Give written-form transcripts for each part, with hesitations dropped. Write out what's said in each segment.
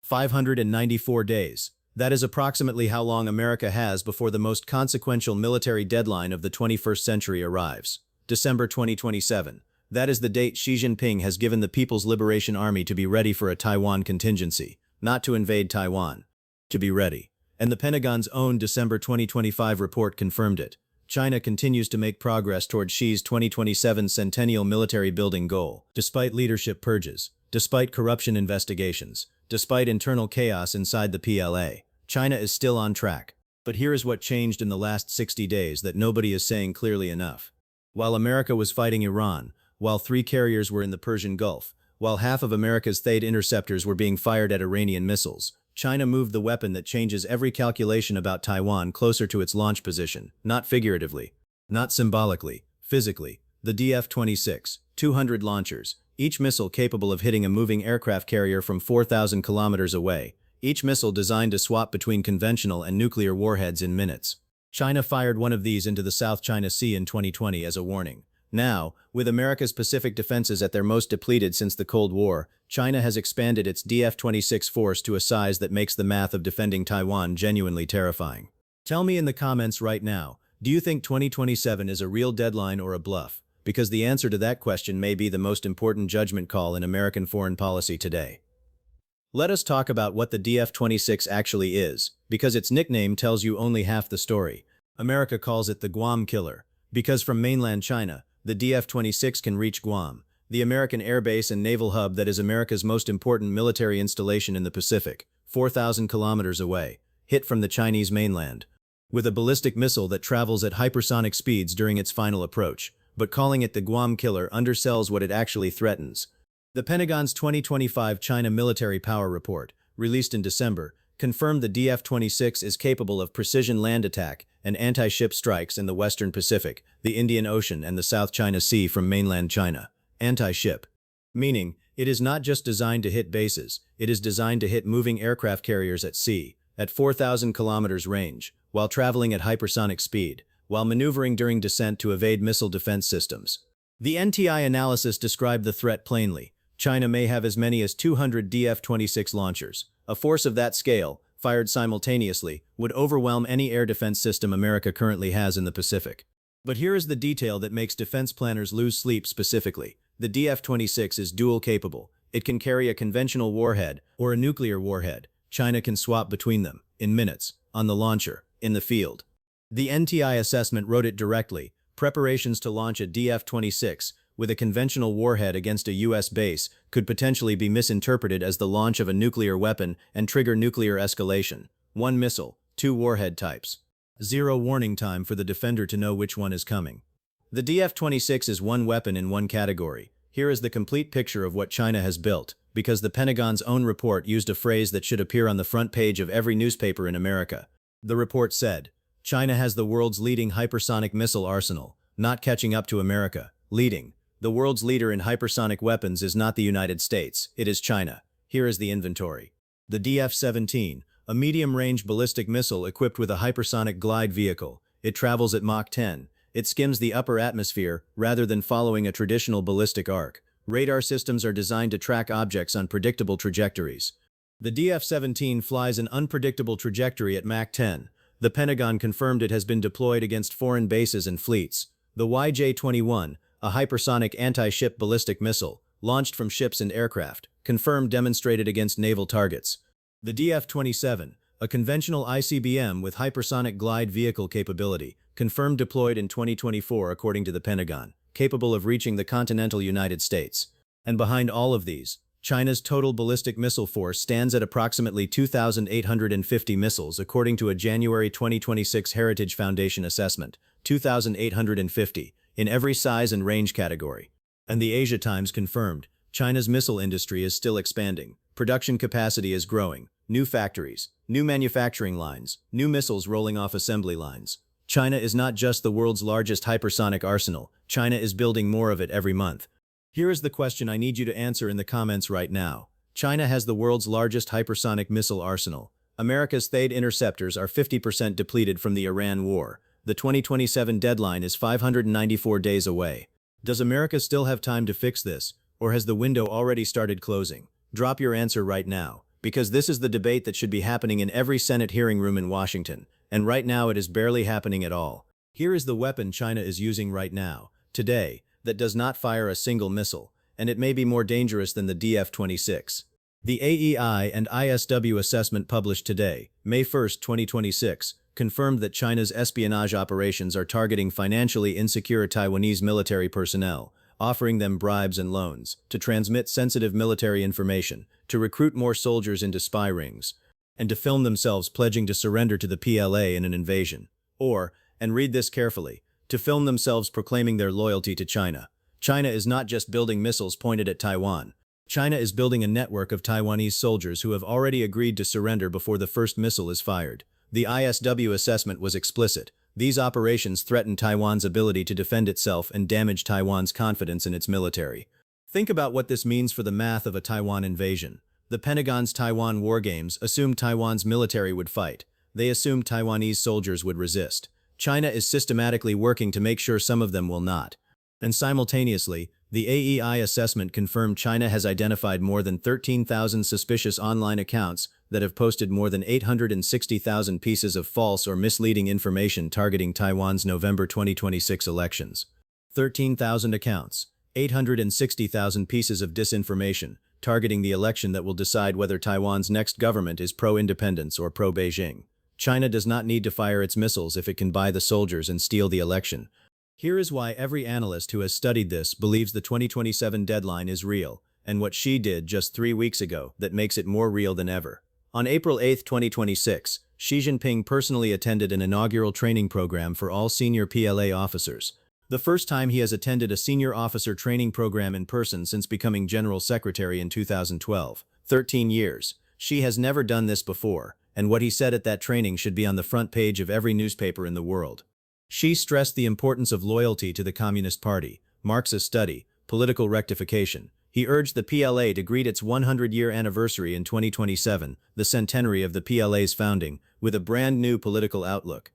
594 days. That is approximately how long America has before the most consequential military deadline of the 21st century arrives. December 2027. That is the date Xi Jinping has given the People's Liberation Army to be ready for a Taiwan contingency, not to invade Taiwan. To be ready. And the Pentagon's own December 2025 report confirmed it. China continues to make progress toward Xi's 2027 centennial military building goal, despite leadership purges, despite corruption investigations, despite internal chaos inside the PLA. China is still on track. But here is what changed in the last 60 days that nobody is saying clearly enough. While America was fighting Iran, while 3 carriers were in the Persian Gulf, while half of America's THAAD interceptors were being fired at Iranian missiles, China moved the weapon that changes every calculation about Taiwan closer to its launch position, not figuratively, not symbolically, physically. The DF-26, 200 launchers, each missile capable of hitting a moving aircraft carrier from 4,000 kilometers away, each missile designed to swap between conventional and nuclear warheads in minutes. China fired one of these into the South China Sea in 2020 as a warning. Now, with America's Pacific defenses at their most depleted since the Cold War, China has expanded its DF-26 force to a size that makes the math of defending Taiwan genuinely terrifying. Tell me in the comments right now, do you think 2027 is a real deadline or a bluff? Because the answer to that question may be the most important judgment call in American foreign policy today. Let us talk about what the DF-26 actually is, because its nickname tells you only half the story. America calls it the Guam Killer, because from mainland China, the DF-26 can reach Guam, the American air base and naval hub that is America's most important military installation in the Pacific, 4,000 kilometers away, hit from the Chinese mainland, with a ballistic missile that travels at hypersonic speeds during its final approach. But calling it the Guam Killer undersells what it actually threatens. The Pentagon's 2025 China Military Power Report, released in December, confirmed the DF-26 is capable of precision land attack and anti-ship strikes in the Western Pacific, the Indian Ocean, and the South China Sea from mainland China. Anti-ship. Meaning, it is not just designed to hit bases, it is designed to hit moving aircraft carriers at sea, at 4,000 kilometers range, while traveling at hypersonic speed, while maneuvering during descent to evade missile defense systems. The NTI analysis described the threat plainly. China may have as many as 200 DF-26 launchers. A force of that scale, fired simultaneously, would overwhelm any air defense system America currently has in the Pacific. But here is the detail that makes defense planners lose sleep specifically. The DF-26 is dual capable. It can carry a conventional warhead or a nuclear warhead. China can swap between them, in minutes, on the launcher, in the field. The NTI assessment wrote it directly. Preparations to launch a DF-26 with a conventional warhead against a U.S. base could potentially be misinterpreted as the launch of a nuclear weapon and trigger nuclear escalation. 1 missile, 2 warhead types. 0 warning time for the defender to know which one is coming. The DF-26 is one weapon in one category. Here is the complete picture of what China has built, because the Pentagon's own report used a phrase that should appear on the front page of every newspaper in America. The report said, China has the world's leading hypersonic missile arsenal, not catching up to America, leading. The world's leader in hypersonic weapons is not the United States, it is China. Here is the inventory. The DF-17, a medium-range ballistic missile equipped with a hypersonic glide vehicle. It travels at Mach 10. It skims the upper atmosphere rather than following a traditional ballistic arc. Radar systems are designed to track objects on predictable trajectories. The DF-17 flies an unpredictable trajectory at Mach 10. The Pentagon confirmed it has been deployed against foreign bases and fleets. The YJ-21, a hypersonic anti-ship ballistic missile, launched from ships and aircraft, confirmed demonstrated against naval targets. The DF-27, a conventional ICBM with hypersonic glide vehicle capability, confirmed deployed in 2024 according to the Pentagon, capable of reaching the continental United States. And behind all of these, China's total ballistic missile force stands at approximately 2,850 missiles according to a January 2026 Heritage Foundation assessment, 2,850. In every size and range category. And the Asia Times confirmed, China's missile industry is still expanding. Production capacity is growing. New factories, new manufacturing lines, new missiles rolling off assembly lines. China is not just the world's largest hypersonic arsenal. China is building more of it every month. Here is the question I need you to answer in the comments right now. China has the world's largest hypersonic missile arsenal. America's THAAD interceptors are 50% depleted from the Iran war. The 2027 deadline is 594 days away. Does America still have time to fix this, or has the window already started closing? Drop your answer right now. Because this is the debate that should be happening in every Senate hearing room in Washington, and right now it is barely happening at all. Here is the weapon China is using right now, today, that does not fire a single missile, and it may be more dangerous than the DF-26. The AEI and ISW assessment published today, May 1, 2026, confirmed that China's espionage operations are targeting financially insecure Taiwanese military personnel, offering them bribes and loans, to transmit sensitive military information, to recruit more soldiers into spy rings, and to film themselves pledging to surrender to the PLA in an invasion. Or, and read this carefully, to film themselves proclaiming their loyalty to China. China is not just building missiles pointed at Taiwan. China is building a network of Taiwanese soldiers who have already agreed to surrender before the first missile is fired. The ISW assessment was explicit. These operations threaten Taiwan's ability to defend itself and damage Taiwan's confidence in its military. Think about what this means for the math of a Taiwan invasion. The Pentagon's Taiwan war games assumed Taiwan's military would fight. They assumed Taiwanese soldiers would resist. China is systematically working to make sure some of them will not. And simultaneously, the AEI assessment confirmed China has identified more than 13,000 suspicious online accounts that have posted more than 860,000 pieces of false or misleading information targeting Taiwan's November 2026 elections. 13,000 accounts, 860,000 pieces of disinformation targeting the election that will decide whether Taiwan's next government is pro-independence or pro-Beijing. China does not need to fire its missiles if it can buy the soldiers and steal the election. Here is why every analyst who has studied this believes the 2027 deadline is real, and what Xi did just 3 weeks ago that makes it more real than ever. On April 8, 2026, Xi Jinping personally attended an inaugural training program for all senior PLA officers. The first time he has attended a senior officer training program in person since becoming General Secretary in 2012. 13 years. Xi has never done this before, and what he said at that training should be on the front page of every newspaper in the world. Xi stressed the importance of loyalty to the Communist Party, Marxist study, political rectification. He urged the PLA to greet its 100-year anniversary in 2027, the centenary of the PLA's founding, with a brand new political outlook.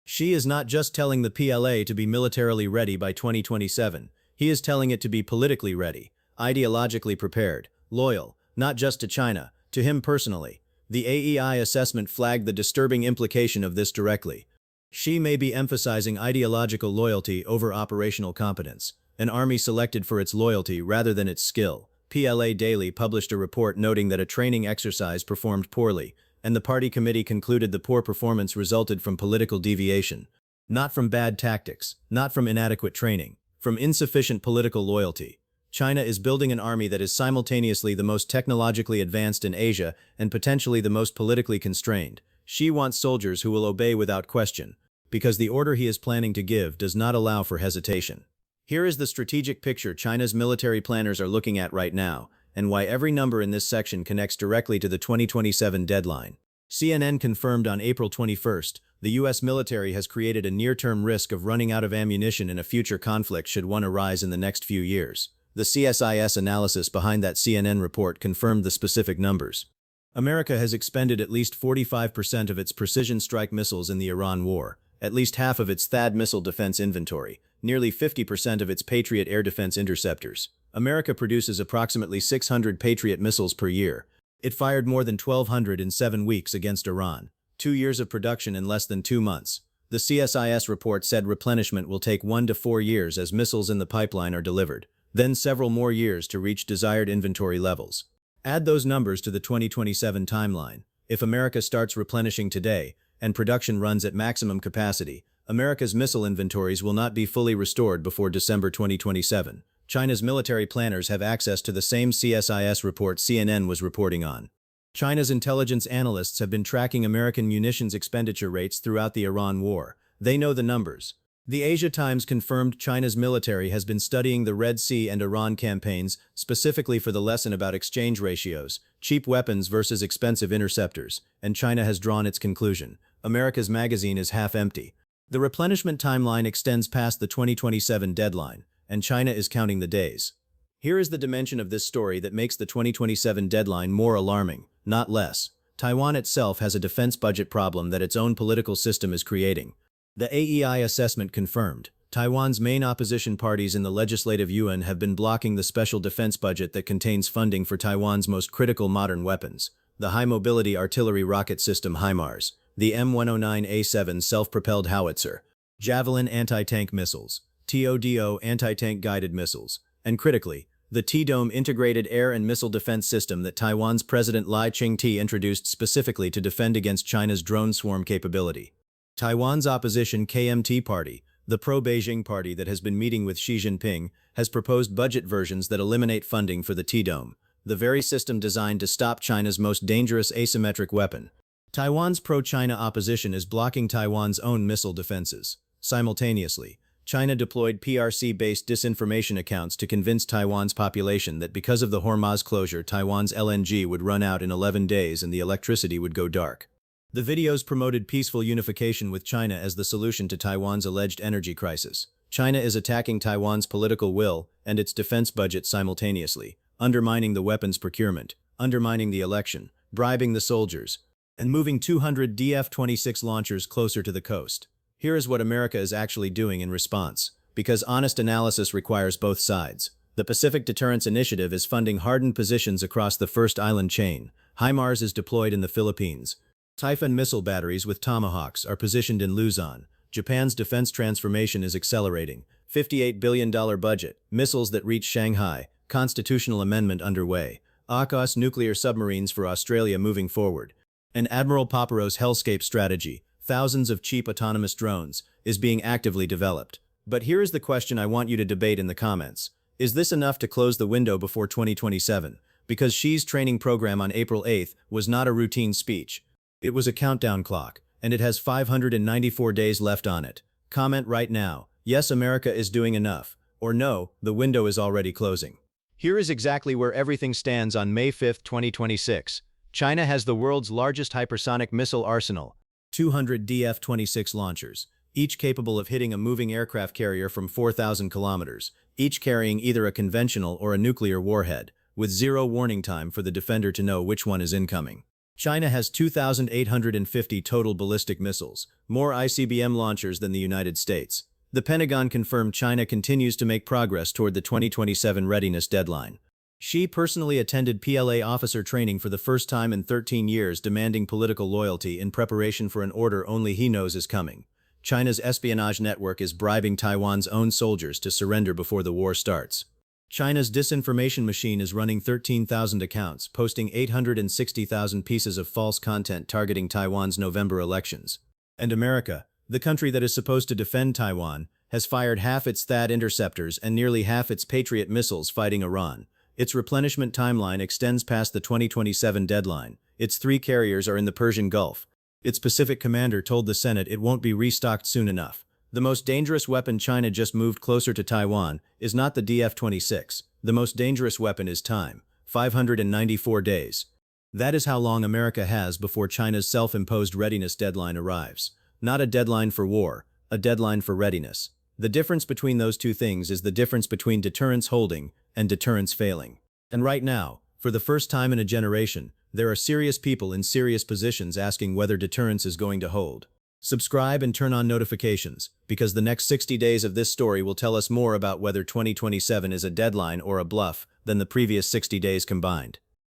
Xi is not just telling the PLA to be militarily ready by 2027. He is telling it to be politically ready, ideologically prepared, loyal, not just to China, to him personally. The AEI assessment flagged the disturbing implication of this directly. Xi may be emphasizing ideological loyalty over operational competence, an army selected for its loyalty rather than its skill. PLA Daily published a report noting that a training exercise performed poorly, and the party committee concluded the poor performance resulted from political deviation, not from bad tactics, not from inadequate training, from insufficient political loyalty. China is building an army that is simultaneously the most technologically advanced in Asia and potentially the most politically constrained. Xi wants soldiers who will obey without question, because the order he is planning to give does not allow for hesitation. Here is the strategic picture China's military planners are looking at right now, and why every number in this section connects directly to the 2027 deadline. CNN confirmed on April 21st, the U.S. military has created a near-term risk of running out of ammunition in a future conflict should one arise in the next few years. The CSIS analysis behind that CNN report confirmed the specific numbers. America has expended at least 45% of its precision strike missiles in the Iran war, at least half of its THAAD missile defense inventory, nearly 50% of its Patriot air defense interceptors. America produces approximately 600 Patriot missiles per year. It fired more than 1,200 in 7 weeks against Iran. 2 years of production in less than 2 months. The CSIS report said replenishment will take 1 to 4 years as missiles in the pipeline are delivered, then several more years to reach desired inventory levels. Add those numbers to the 2027 timeline. If America starts replenishing today, and production runs at maximum capacity, America's missile inventories will not be fully restored before December 2027. China's military planners have access to the same CSIS report CNN was reporting on. China's intelligence analysts have been tracking American munitions expenditure rates throughout the Iran war. They know the numbers. The Asia Times confirmed China's military has been studying the Red Sea and Iran campaigns specifically for the lesson about exchange ratios, cheap weapons versus expensive interceptors, and China has drawn its conclusion. America's magazine is half empty. The replenishment timeline extends past the 2027 deadline, and China is counting the days. Here is the dimension of this story that makes the 2027 deadline more alarming, not less. Taiwan itself has a defense budget problem that its own political system is creating. The AEI assessment confirmed, Taiwan's main opposition parties in the Legislative Yuan have been blocking the special defense budget that contains funding for Taiwan's most critical modern weapons, the high-mobility artillery rocket system HIMARS, the M109A7 self-propelled howitzer, Javelin anti-tank missiles, TODO anti-tank guided missiles, and critically, the T-Dome integrated air and missile defense system that Taiwan's President Lai Ching-te introduced specifically to defend against China's drone swarm capability. Taiwan's opposition KMT party, the pro-Beijing party that has been meeting with Xi Jinping, has proposed budget versions that eliminate funding for the T-Dome, the very system designed to stop China's most dangerous asymmetric weapon. Taiwan's pro-China opposition is blocking Taiwan's own missile defenses. Simultaneously, China deployed PRC-based disinformation accounts to convince Taiwan's population that because of the Hormuz closure, Taiwan's LNG would run out in 11 days and the electricity would go dark. The videos promoted peaceful unification with China as the solution to Taiwan's alleged energy crisis. China is attacking Taiwan's political will and its defense budget simultaneously, undermining the weapons procurement, undermining the election, bribing the soldiers, and moving 200 DF-26 launchers closer to the coast. Here is what America is actually doing in response, because honest analysis requires both sides. The Pacific Deterrence Initiative is funding hardened positions across the first island chain. HIMARS is deployed in the Philippines. Typhoon missile batteries with Tomahawks are positioned in Luzon. Japan's defense transformation is accelerating. $58 billion budget, missiles that reach Shanghai, constitutional amendment underway. AUKUS nuclear submarines for Australia moving forward. And Admiral Paparo's hellscape strategy, thousands of cheap autonomous drones, is being actively developed. But here is the question I want you to debate in the comments. Is this enough to close the window before 2027? Because Xi's training program on April 8th was not a routine speech. It was a countdown clock, and it has 594 days left on it. Comment right now, yes, America is doing enough, or no, the window is already closing. Here is exactly where everything stands on May 5, 2026. China has the world's largest hypersonic missile arsenal, 200 DF-26 launchers, each capable of hitting a moving aircraft carrier from 4,000 kilometers, each carrying either a conventional or a nuclear warhead, with zero warning time for the defender to know which one is incoming. China has 2,850 total ballistic missiles, more ICBM launchers than the United States. The Pentagon confirmed China continues to make progress toward the 2027 readiness deadline. Xi personally attended PLA officer training for the first time in 13 years, demanding political loyalty in preparation for an order only he knows is coming. China's espionage network is bribing Taiwan's own soldiers to surrender before the war starts. China's disinformation machine is running 13,000 accounts, posting 860,000 pieces of false content targeting Taiwan's November elections. And America, the country that is supposed to defend Taiwan, has fired half its THAAD interceptors and nearly half its Patriot missiles fighting Iran. Its replenishment timeline extends past the 2027 deadline. Its 3 carriers are in the Persian Gulf. Its Pacific commander told the Senate it won't be restocked soon enough. The most dangerous weapon China just moved closer to Taiwan is not the DF-26. The most dangerous weapon is time, 594 days. That is how long America has before China's self-imposed readiness deadline arrives. Not a deadline for war, a deadline for readiness. The difference between those two things is the difference between deterrence holding and deterrence failing. And right now, for the first time in a generation, there are serious people in serious positions asking whether deterrence is going to hold. Subscribe and turn on notifications, because the next 60 days of this story will tell us more about whether 2027 is a deadline or a bluff than the previous 60 days combined.